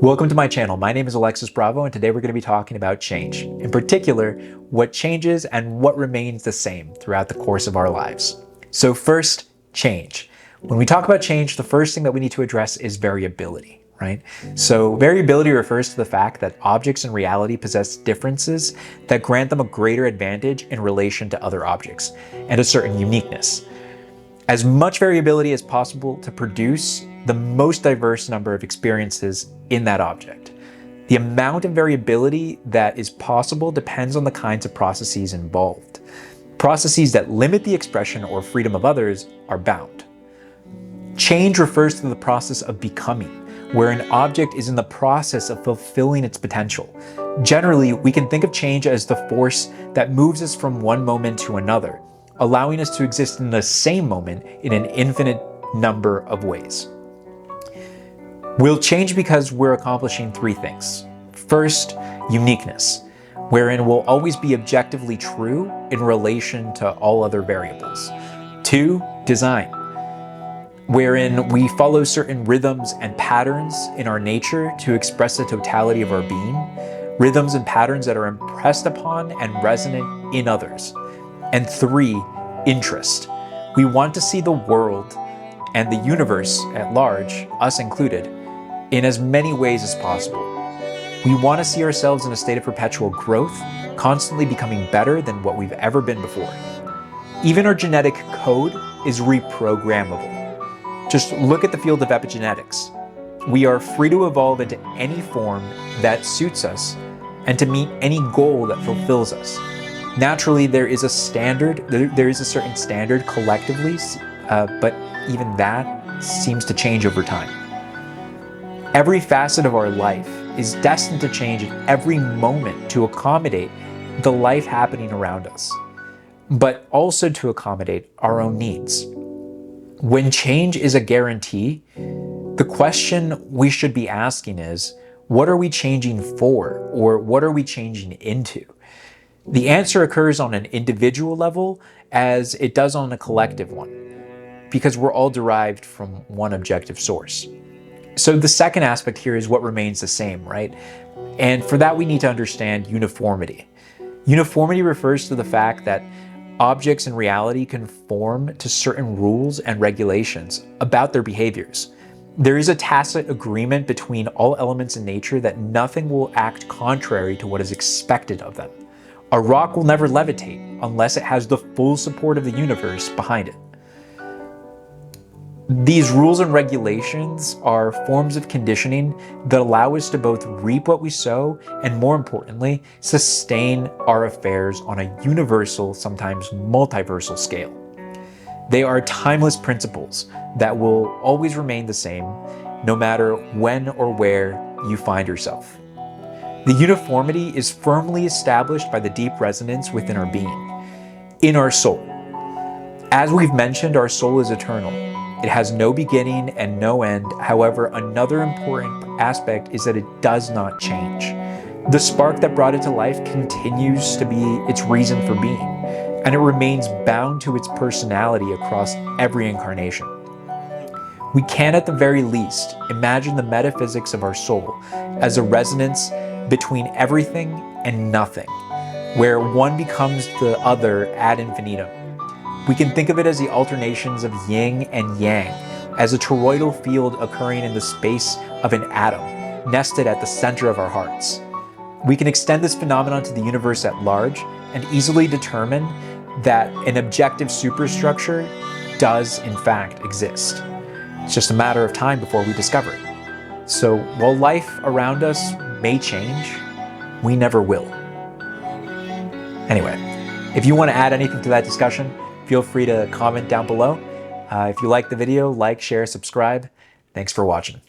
Welcome to my channel. My name is Alexis Bravo, and today we're going to be talking about change. In particular, what changes and what remains the same throughout the course of our lives. So first, change. When we talk about change, the first thing that we need to address is variability, right? So variability refers to the fact that objects in reality possess differences that grant them a greater advantage in relation to other objects and a certain uniqueness. As much variability as possible to produce the most diverse number of experiences in that object. The amount of variability that is possible depends on the kinds of processes involved. Processes that limit the expression or freedom of others are bound. Change refers to the process of becoming, where an object is in the process of fulfilling its potential. Generally, we can think of change as the force that moves us from one moment to another, allowing us to exist in the same moment in an infinite number of ways. We'll change because we're accomplishing three things. First, uniqueness, wherein we'll always be objectively true in relation to all other variables. Two, design, wherein we follow certain rhythms and patterns in our nature to express the totality of our being, rhythms and patterns that are impressed upon and resonant in others. And three, interest. We want to see the world and the universe at large, us included, in as many ways as possible. We want to see ourselves in a state of perpetual growth, constantly becoming better than what we've ever been before. Even our genetic code is reprogrammable. Just look at the field of epigenetics. We are free to evolve into any form that suits us and to meet any goal that fulfills us. Naturally, there is a certain standard collectively, but even that seems to change over time. Every facet of our life is destined to change at every moment to accommodate the life happening around us, but also to accommodate our own needs. When change is a guarantee, the question we should be asking is, what are we changing for, or what are we changing into? The answer occurs on an individual level as it does on a collective one, because we're all derived from one objective source. So the second aspect here is what remains the same, right? And for that, we need to understand uniformity. Uniformity refers to the fact that objects in reality conform to certain rules and regulations about their behaviors. There is a tacit agreement between all elements in nature that nothing will act contrary to what is expected of them. A rock will never levitate unless it has the full support of the universe behind it. These rules and regulations are forms of conditioning that allow us to both reap what we sow and, more importantly, sustain our affairs on a universal, sometimes multiversal scale. They are timeless principles that will always remain the same, no matter when or where you find yourself. The uniformity is firmly established by the deep resonance within our being, in our soul. As we've mentioned, our soul is eternal. It has no beginning and no end. However, another important aspect is that it does not change. The spark that brought it to life continues to be its reason for being, and it remains bound to its personality across every incarnation. We can, at the very least, imagine the metaphysics of our soul as a resonance between everything and nothing, where one becomes the other ad infinitum. We can think of it as the alternations of yin and yang, as a toroidal field occurring in the space of an atom, nested at the center of our hearts. We can extend this phenomenon to the universe at large and easily determine that an objective superstructure does in fact exist. It's just a matter of time before we discover it. So while life around us may change, we never will. Anyway, if you want to add anything to that discussion, feel free to comment down below. If you like the video, like, share, subscribe. Thanks for watching.